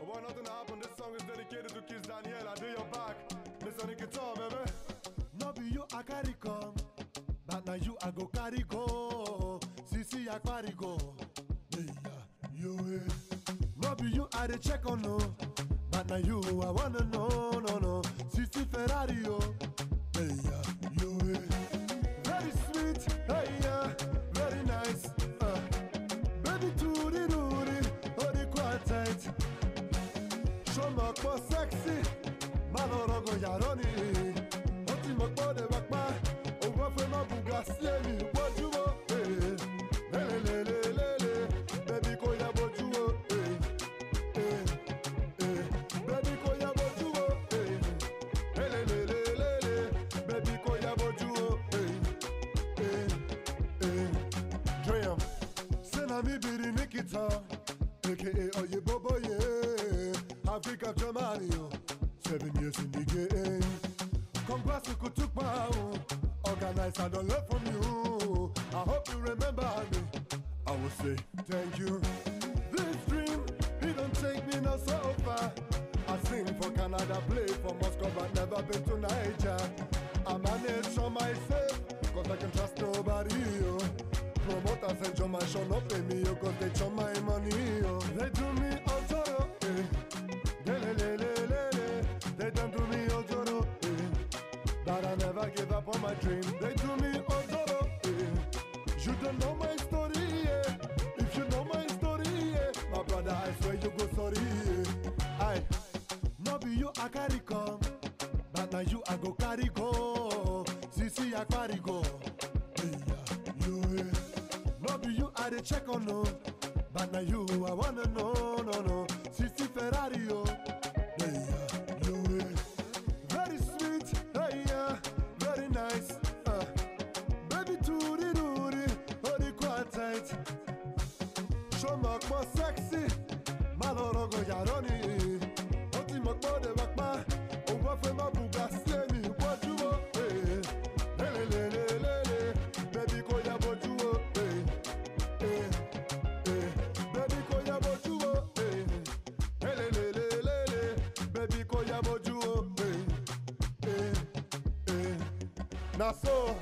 boy, nothing happened. This song is dedicated to Kiss Danielle. I do your back. Listen, guitar, baby. No be you, I carry come. But now you, I go carry go. Sisi, I carry go. Yeah, you. No be you, I dey check on no. But now you, I wanna know, no. Sisi Ferrari, oh. Yeah, you. Very sweet, hey, yeah. Very nice. Baby, toody, hold it quite tight. Show me more sexy. Malorogo yaroni. Oti mo de bakma. Owo fe ma buga siemi. Boju o, le. Baby ko ya boju o, Baby ko ya boju o, le. Baby ko ya boju o, Dream. Sena mi biri Nikita. AKA Oye Bobo, yeah. Africa Germany, 7 years in the game. Congrats to Kutukpa, organized and don't learn from you. I hope you remember me. I will say thank you. This dream, it don't take me no so far. I sing for Canada, play for Moscow, but never been to Niger. I manage for myself, cause I can trust nobody. Promoters enjoy my show, no pay me, cause they chop my money. They do me Ontop, They don't do me Ontop, But I never give up on my dream. They do me Ontop, You don't know my story, If you know my story, My brother, I swear you go sorry, I no be you, I carry come. But now you, I go carry go. Sisi, I carry go. Yeah, you, no be you, I dey check on no. But now you, I wanna know, no. Sisi Ferrari, oh. Yeah, you, very sweet, hey, yeah, very nice. Baby, toody, hold it quite tight. Show me more sexy. Malorogo yaroni. Oti mo de bakma. Owo fe ma buga siemi. Boju o, le. Baby ko ya boju o, Baby ko ya boju o, le. Baby ko ya boju o, Now so,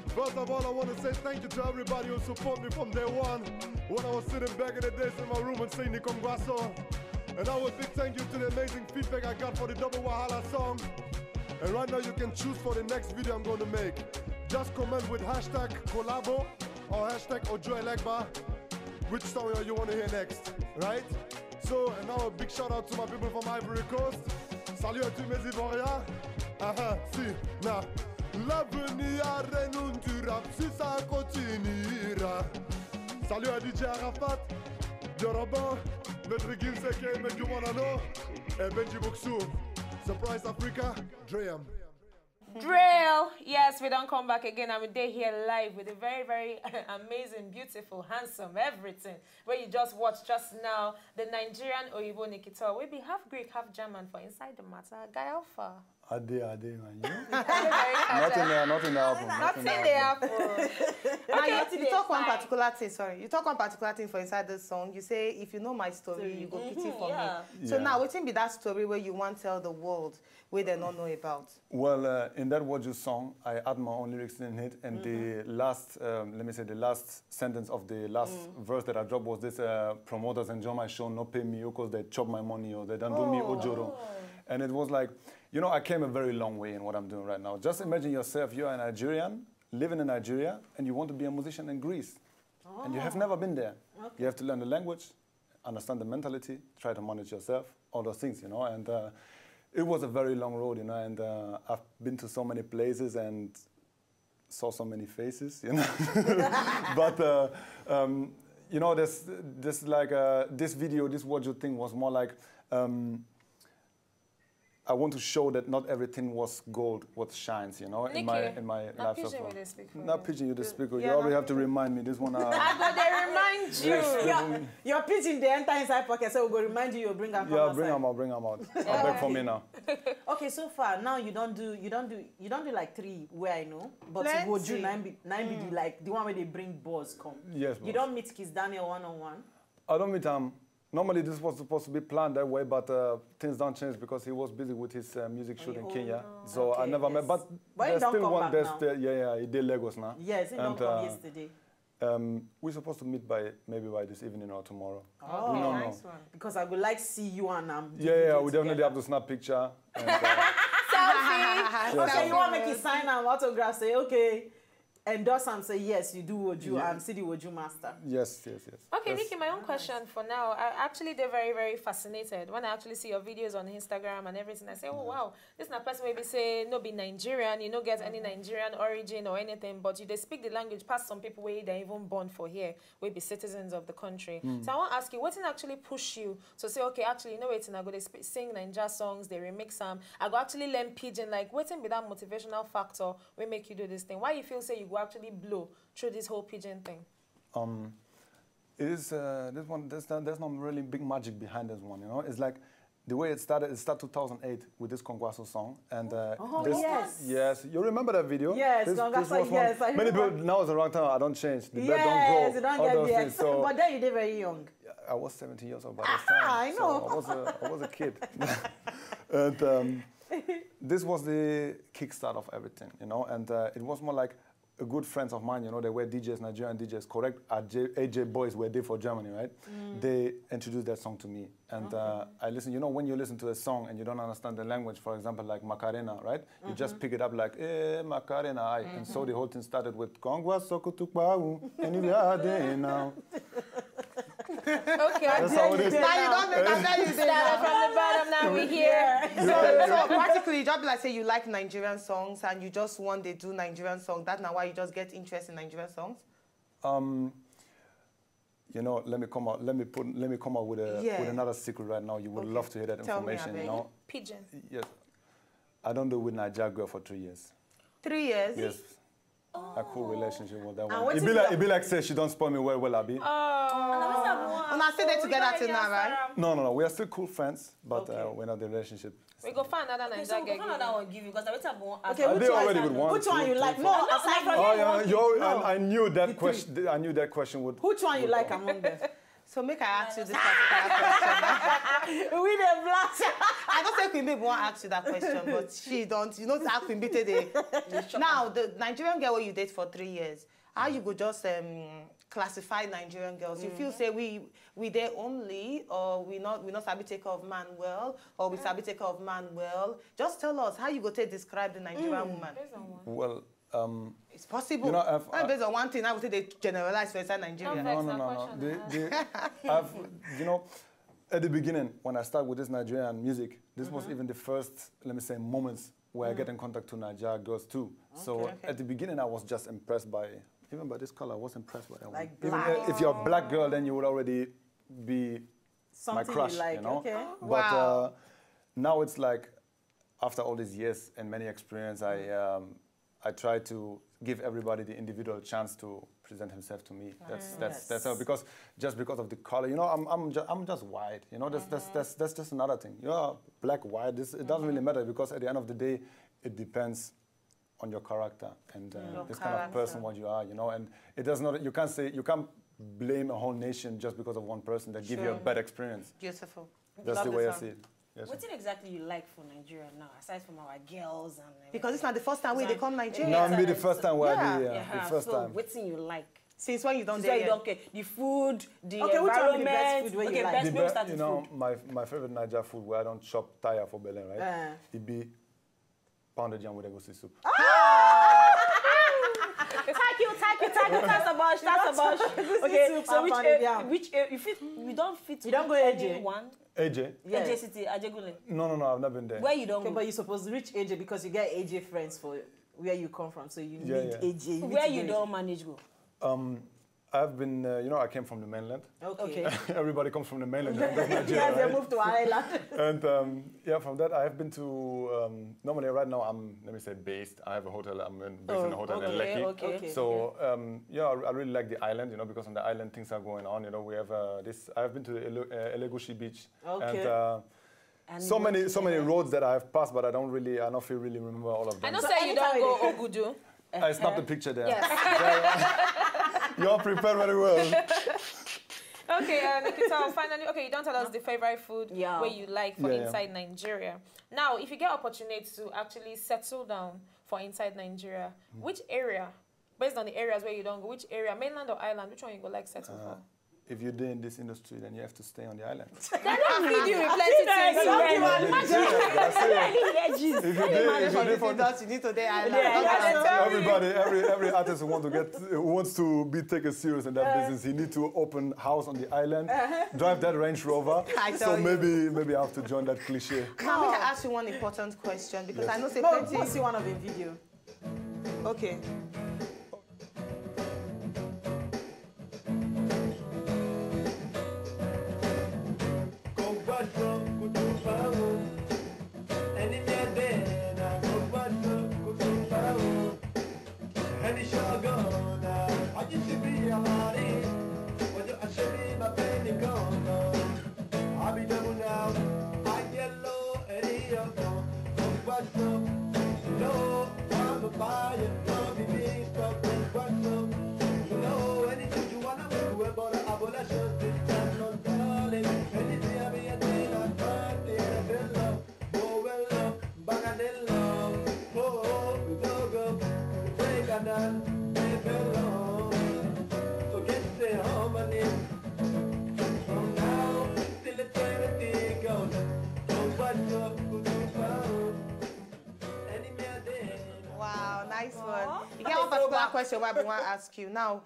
first of all, I want to say thank you to everybody who support me from day one. When I was sitting back in the days in my room and singing Congwaso. And I would big thank you to the amazing feedback I got for the Double Wahala song. And right now you can choose for the next video I'm going to make. Just comment with hashtag collabo or hashtag Ojo Elegba which song you want to hear next, right? So, and now a big shout out to my people from Ivory Coast. Salut à tous mes Ivoiriens. Si, now. L'avenir renouera si ça continuera. Salut à DJ Arafat, Djoroban, Maître Gil Seke, Make You Wanna Know, et Benji Buxu. Surprise Africa, Dream. Drill. Yes, we don't come back again. I'm here live with a very, very amazing, beautiful, handsome, everything. Where you just watched just now the Nigerian Oyibo Nikita. We be half Greek, half German for Inside the Matter. Guy Alpha. Ade, man. Not in the album. Not in the album. Now you talk one particular thing, sorry. You talk one particular thing for inside the song. You say, if you know my story, you go pity for me. So now, what's be that story where you want to tell the world where they don't know about? Well, in that What You song, I add my own lyrics in it. And the last, let me say, the last sentence of the last verse that I dropped was this, promoters enjoy my show, no pay me because they chop my money or they don't do me ojoro. And it was like, you know, I came a very long way in what I'm doing right now. Just imagine yourself, you're a Nigerian, living in Nigeria, and you want to be a musician in Greece. And you have never been there. Okay. You have to learn the language, understand the mentality, try to manage yourself, all those things, you know. And it was a very long road, you know, and I've been to so many places and saw so many faces, you know. But, you know, this video, this What You thing was more like, I want to show that not everything was gold, what shines, you know, Niki, in my life. Not pigeon, you the speaker. Yeah, you already have to remind me. This one. I got to remind you. Yes, your pigeon, they enter inside pocket, so we'll go remind you. You'll bring them. Yeah, bring them out. I'll beg for me now. Okay, so far now you don't do like 3 where I know, but would you 9 be like the one where they bring boys come? Yes. You don't meet Kiss Daniel one-on-one. I don't meet Normally this was supposed to be planned that way, but things don't change because he was busy with his music shoot in Kenya. So I never met. But there's still one. There's still, yeah, he did Lagos now. Yes, he don't come yesterday. We're supposed to meet maybe by this evening or tomorrow. Oh, we don't nice know. one. Because I would like to see you and yeah, we definitely have to snap picture. And, Selfie. Okay, you want to make you sign an autograph? Say okay. Endorse and say yes, you do Woju and see the Woju master. Yes. Okay, Niki, my own question for now. They're very, very fascinated. When I actually see your videos on Instagram and everything, I say, oh, wow, this is not a person maybe say, no, be Nigerian, you don't get any Nigerian origin or anything, but they speak the language past some people where they're even born for here, will be citizens of the country. So I want to ask you, what actually push you to say, okay, actually, you know what, I go to sing Nigeria songs, they remix them, I go actually learn pidgin, like, what be that motivational factor will make you do this thing? Why you feel say you go actually blow through this whole pidgin thing? It is this one. There's not really big magic behind this one. You know, it's like the way it started. It started 2008 with this Kongwaso song, and yes, you remember that video? Yes, Kongwaso. Yes, I many people now is the wrong time. I don't change. The bed don't grow. Yes, you don't get things, so, but then you did very young. I was 17 years old by this time. I know. So I was a kid, and this was the kickstart of everything. You know, and it was more like a good friends of mine, you know, they were DJs, Nigerian DJs, correct? AJ Boys were there for Germany, right? They introduced that song to me. And I listen, you know, when you listen to a song and you don't understand the language, for example, like Macarena, right? You just pick it up like, eh, Macarena. And so the whole thing started with, Kongwa Sokutukpau, and you are there now. Okay, that's how it is. Now you don't make that you started from the bottom, now we're here. So practically, just like say you like Nigerian songs and you just one day do Nigerian songs. That's not why you just get interest in Nigerian songs. You know, let me come out with another secret right now. You would love to hear that information. You know, pidgin. Yes, I don't do with Nigeria girl for 3 years. 3 years. Yes. A cool relationship with that one. It be like say she don't spoil me well, Abi. And I stay there together till now, right? No. We are still cool friends, but we're not in a relationship. We go find another Nigerian girl. Another one give you because which one you like? No, aside from I knew that question. I knew that question would. Which one you like among them? So make I ask you this particular question. We the blast. I don't say Queen Babe won't ask you that question, but she don't. You know, how Queen Babe today. Now, the Nigerian girl you date for 3 years, how you go just classify Nigerian girls? You feel say we there only, or we not sabi take care of man well, or we sabi take care of man well? Just tell us how you go to describe the Nigerian woman. Well. It's possible. You know, based on one thing, I would say they generalize for inside Nigeria. No. You know, at the beginning, when I started with this Nigerian music, this was even the first, let me say, moments where I get in contact to Nigerian girls too. So at the beginning, I was just impressed by, even by this color, I was impressed by that one. Even if you're a black girl, then you would already be something my crush, you know? Okay. But now it's like, after all these years and many experience, I try to give everybody the individual chance to present himself to me. That's how, because of the color, you know, I'm just white. You know, that's just another thing. You're black, white. It doesn't really matter, because at the end of the day, it depends on your character and this kind of person what you are. You know, and it does not. You can't blame a whole nation just because of one person that give you a bad experience. Beautiful. That's the way I see it. Yes. What exactly you like for Nigeria now, aside from our girls and everything? Because it's not the first time they come Nigeria. No, it'll be the first time where the first time. What's you like? Since when you don't say the food, the environment. The best food where you like? You know, my favorite Nigeria food where I don't chop tire for Berlin, right? It'd be pounded yam with egusi soup. That's about. Okay, so which you don't go AJ one. AJ? Yes. AJ City, Ajegule. No, I've never been there. Where you don't go? But you're supposed to reach AJ because you get AJ friends for where you come from, so you need AJ. Where you don't manage go? I've been, you know, I came from the mainland. Okay. Everybody comes from the mainland. Yes, they moved to Ireland. And yeah, from that I have been to, normally right now I'm, let me say, based. I have a hotel, I'm based in a hotel in Lekki. Okay. So yeah, I really like the island, you know, because on the island things are going on. You know, we have I have been to Elegushi Beach. Okay. And so many roads that I have passed, but I don't feel really remember all of them. I don't say you don't go Ogudu. I snapped the picture there. Yes. You're prepared very well. Okay, Nikita, finally, okay, you don't tell us the favorite food where you like for inside Nigeria. Now, if you get opportunity to actually settle down for inside Nigeria, which area, based on the areas where you don't go, which area, mainland or island, which one you go like settle for? If you're doing this industry, then you have to stay on the island. They don't feed you with plenty things. You need to the island. Every artist who wants to be taken serious in that business, he needs to open house on the island, drive that Range Rover. So maybe I have to join that cliche. Now, I'm going to ask you one important question because I know say plenty. Let's see one of the video. Okay. Wow, nice one. You get one particular question I want to ask you. Now,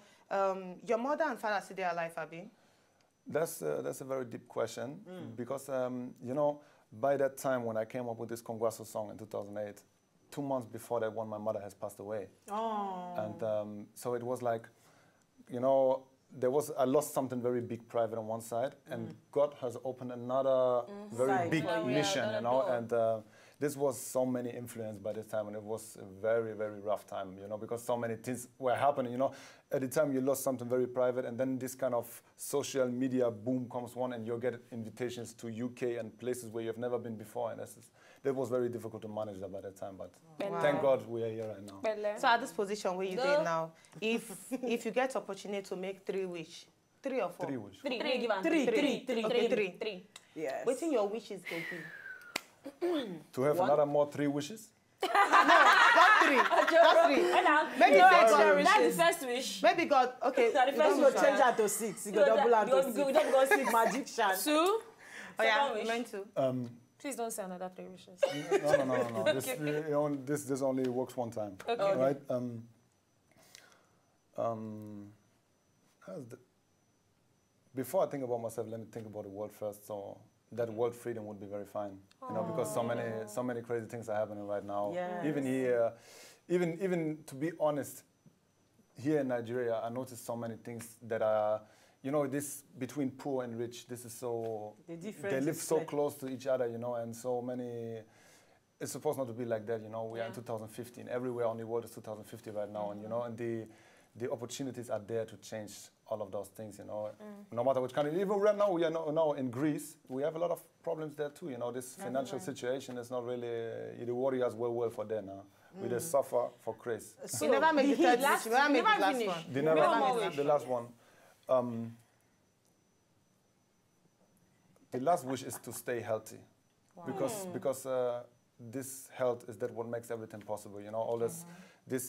your mother and father still there alive, Abi? That's a very deep question because, you know, by that time when I came up with this Congresso song in 2008, 2 months before that one, my mother has passed away. Oh. And so it was like, you know, I lost something very big private on one side, and God has opened another very big mission, you know, and this was so many influence by this time, and it was a very, very rough time, you know, because so many things were happening, you know. At the time, you lost something very private, and then this kind of social media boom comes one, and you get invitations to UK and places where you've never been before, and that was very difficult to manage that by that time, but thank God we are here right now. So at this position where you're there now, if you get opportunity to make 3 wishes, 3 or 4? 3 wishes. Three. Yes. What in your wishes will be? To have another more 3 wishes? No, not 3. Just 3. Maybe that's the first wish. Maybe God, okay. So the first will change that to 6. You go double and to 6. You don't go 6 magician. 2. Oh yeah, you meant to. Please don't say another 3 wishes. No. This only works one time. Okay. Right? Before I think about myself, let me think about the world first. So that world freedom would be very fine, you know, because so many crazy things are happening right now. Yes. Even here, even to be honest, here in Nigeria, I noticed so many things that are, you know, this between poor and rich. This is so they live so close to each other, you know, and so many. It's supposed not to be like that, you know. We are in 2015. Everywhere on the world is 2050 right now, and you know, and the opportunities are there to change all of those things, you know. No matter which country. Even right now, we are now in Greece. We have a lot of problems there too, you know. This financial situation is not really the warriors well for there now. We just suffer for craze. So you never make the third wish. You never make the last one. The last one. The last wish is to stay healthy, because this health is that what makes everything possible. You know, all this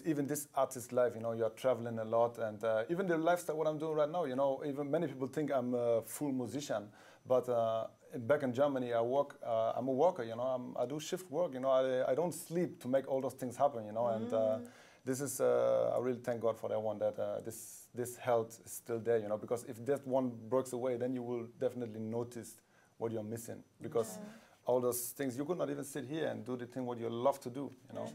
even this artist life. You know, you are traveling a lot, and even the lifestyle what I'm doing right now. You know, even many people think I'm a full musician, but back in Germany, I work. I'm a worker. You know, I do shift work. You know, I don't sleep to make all those things happen. You know, and this is I really thank God for that one. That this health is still there. You know, because if that one breaks away, then you will definitely notice what you're missing, because all those things, you could not even sit here and do the thing what you love to do, you know.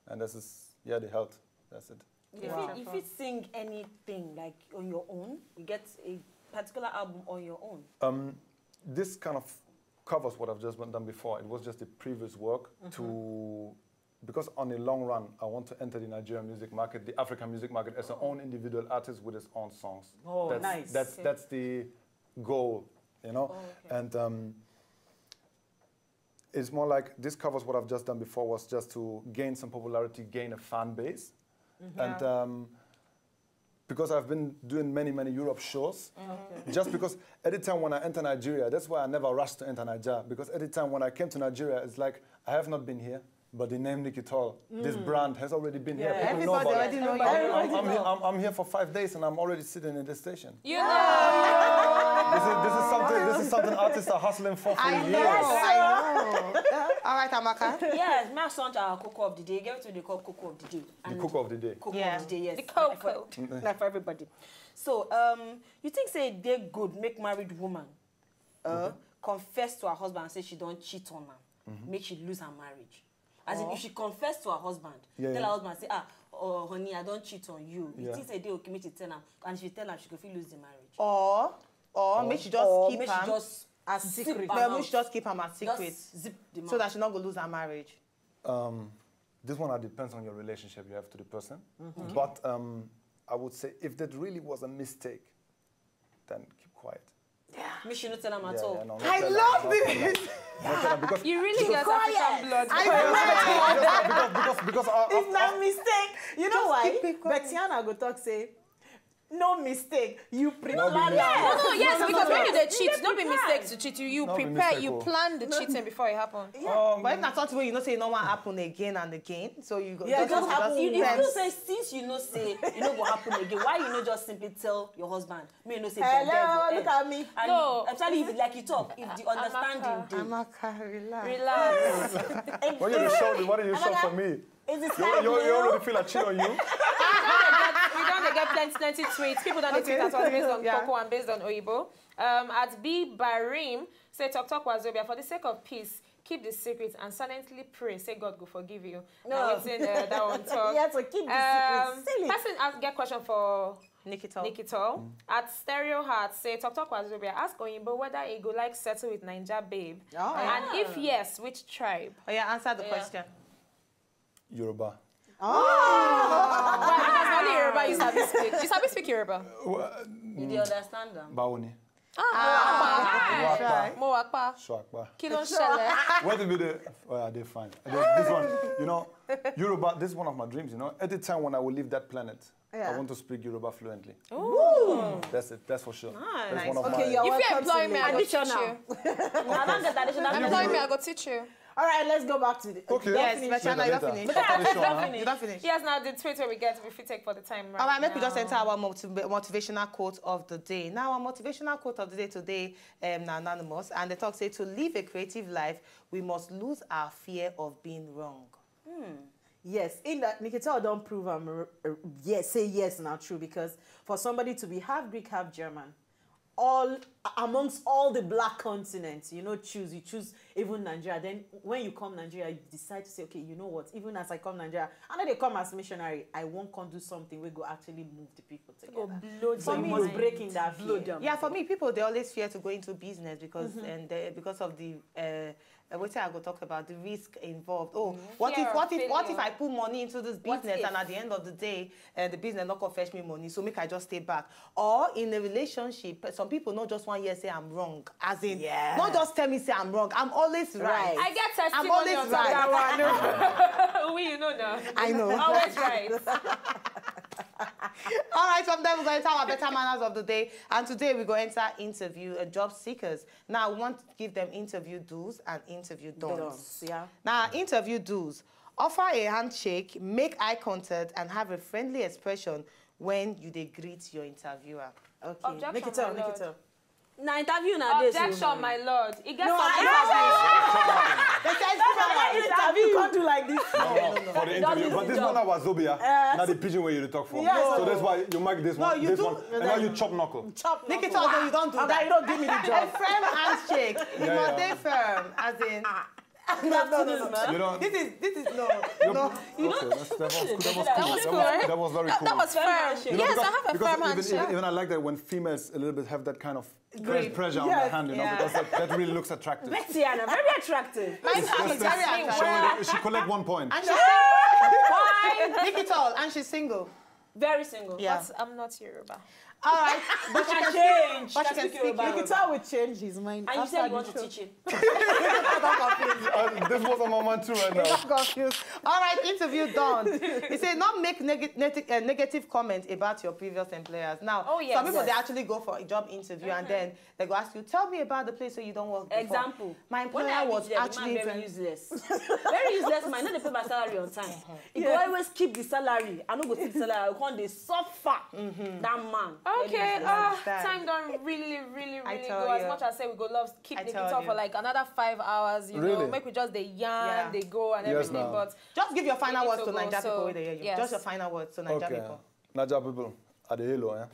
And this is, the health, that's it. If you sing anything like on your own, you get a particular album on your own. This kind of covers what I've just done before. It was just the previous work because on the long run, I want to enter the Nigerian music market, the African music market, as an own individual artist with his own songs. Oh, nice. That's the goal, you know. And it's more like this covers what I've just done before, was just to gain some popularity, gain a fan base. And because I've been doing many Europe shows. Just because every time when I enter Nigeria, that's why I never rush to enter Nigeria. Because every time when I came to Nigeria, it's like, I have not been here, but the name Niki, this brand has already been here. People everybody already know you. I'm here for 5 days and I'm already sitting in the station. You know. This is something artists are hustling for years. I know. All right, Amaka. Yes, my son our cocoa of the day. Give it to the cocoa of the day. The cocoa of the day. Cocoa of the day, yes. The cocoa. Like for everybody. So, you think say they good make married woman confess to her husband and say she don't cheat on her, make she lose her marriage? As in, if she confess to her husband, tell her husband, say, oh, honey, I don't cheat on you. You think say they okay, make she tell him, and if she tell him, she could feel lose the marriage. Or make she just keep him as secret. Make she just keep him as secret, just zip the mouth. so that she not gonna lose her marriage. This one depends on your relationship you have to the person. But I would say if that really was a mistake, then keep quiet. Me should not tell him at all. No, I love this. Because You really get African blood. because it's not mistake. You know why? keep it quiet. Betiana go talk say, no mistake. You prepare. Yes, because when you cheat, don't be mistakes to cheat. You prepare, you plan the cheating before it happens. But if not something where you know say no one happen again and again, so you go. Yeah, just happen. If you say since you know say you know what happen again, why you know just simply tell your husband? Me you know say hello, look at me. And no, I'm telling you, like you talk, if the understanding dey. Amaka, Relax. What did you show for me? You already feel a chill on you? We don't get plenty tweets. People don't tweet at all based on Coco and based on Oyibo. At B Barim, say talk Wazobia, for the sake of peace, keep the secret and silently pray. Say God will forgive you. No. It's in that one talk. Yeah, so keep the secret. Person get question for Niki. At Stereo Heart, say talk Wazobia, ask Oyinbo whether he go like settle with Naija babe. And if yes, which tribe? Answer the question. Yoruba. Because only Yoruba you sabi speak. You sabi speak Yoruba? You dey understand them? Bawoni. Mo Akpa. Swakpa. Kí ló ń ṣẹlẹ̀? What will be the... Oh, they're fine. This one, you know, Yoruba, this is one of my dreams, you know. At the time when I will leave that planet, I want to speak Yoruba fluently. Ooh. That's it. That's for sure. Nice. That's one of Okay, my... If you employ me, I go teach you. I don't get additional. Employ me, I go teach you. All right, let's go back to the... Okay. Yes, Betiana, you're finished. You don't finish. Yes, now the Twitter we get, if we take for the time right All right, now. maybe we just enter our motivational quote of the day. Now, our motivational quote of the day today, anonymous, and the talk say, to live a creative life, we must lose our fear of being wrong. Yes, in that Nikita don't prove yes, say yes now true, because for somebody to be half Greek, half German, all amongst all the black continents, you choose even Nigeria. Then when you come Nigeria, you decide to say, okay, you know what, even as I come Nigeria, I know they come as missionary, I won't come do something we go actually move the people together. So you must break in that fear. Yeah, for me, people, they always fear to go into business because because of the what I go talk about, the risk involved. Oh, what if I put money into this business and at the end of the day, the business not gonna fetch me money, so make I just stay back? Or in a relationship, some people not just 1 year say I'm wrong, as in not just tell me say I'm wrong. I'm always right. I get testimony I'm always on right. that one. You know now. I know. Always right. All right, from there we're going to enter our better manners of the day, and today we're going to enter interview job seekers. Now we want to give them interview do's and interview don'ts. Now interview do's: offer a handshake, make eye contact, and have a friendly expression when you greet your interviewer. Okay. Objection, make it up. Now interview nowadays. Objection, my lord. It gets some interview. You can't do like this. No. For the interview, but this one was Wazobia. Not the pigeon where you talk from. So that's why you mark this one. This one, and now you chop knuckle. Make it up, you don't do that. You don't give me the job. A firm handshake. You must stay firm, as in. No. You know, this is no. Okay, that was very cool. That was firm. Yes, I have a firm handshake. Even I like that when females a little bit have that kind of pressure on the hand, because that really looks attractive. Betiana, very attractive. Very attractive. She collect 1 point. And she's single. Make it all, and she's single. Very single. Yeah. But I'm not Yoruba. All right, But she can change. But she can speak Nikita will change his mind. And you said you want to teach him. This was on my mind too right now. I'm confused. All right, interview done. He said not make negative comments about your previous employers. Now, some people, they actually go for a job interview and then they go ask you, tell me about the place where you don't work before. Example. My employer was actually very useless. Very useless man. Not they pay my salary on time. He go always keep the salary. I don't go keep the salary. I can't they suffer. That man. Okay, time don't really go. As much as I say we go love keep Nikita for like another 5 hours, you know, make we just the yarn, they go and everything. But just give your final words to Naija people where they hear you. Just your final words to Naija people. Naija people, at the Halo,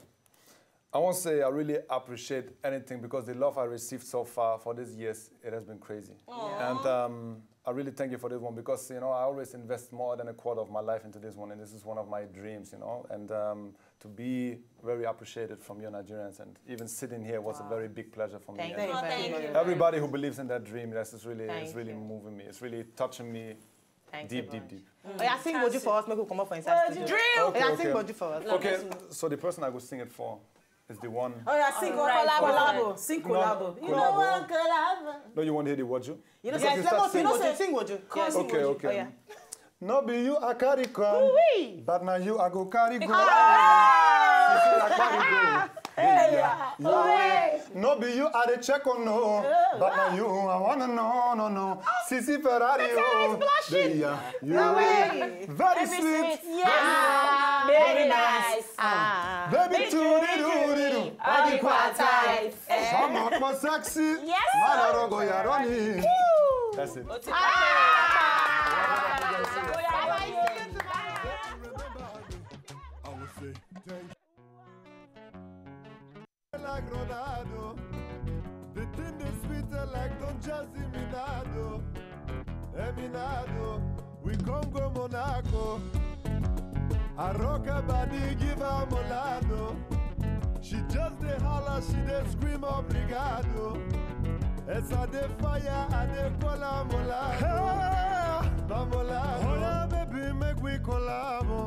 I want to say I really appreciate anything because the love I received so far for these years, it has been crazy. And I really thank you for this one because, you know, I always invest more than a quarter of my life into this one, and this is one of my dreams, you know, and to be very appreciated from you Nigerians and even sitting here was a very big pleasure for me. Thank you. Everybody who believes in that dream, that's just really, it's really moving me. It's really touching me deep. I sing Boju for us, make we come up for inside. Drill! I sing Boju for us. Okay, so the person I will sing it for is the one. Oh yeah, sing collabo. Sing collabo. You know one collabo. No, you want to hear the Woju? You know, sing Woju. Okay. No be you I carry come, but now you I go carry go. No be you I the check on no, but now you I wanna know no. Sisi Ferrari very sweet, very nice. Baby do body quite tight. Some more sexy. Yes. That's it. Like Ronaldo, the thing is sweeter like Don Jazzy Minado. Eminado, we come go Monaco. I rock her body, give her molado. She just dey holler, she dey scream obrigado. Esa de fire, I dey call her molado. Molado. Oh yeah, baby, make we collabo.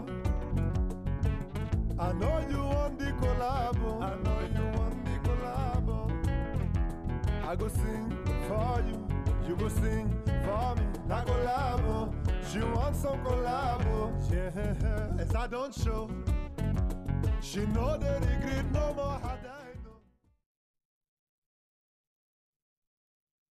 I know you want the collabo. I go sing for you, you go sing for me. Na collabo, she wants some collabo. Yeah, as I don't show, she know the regret no more.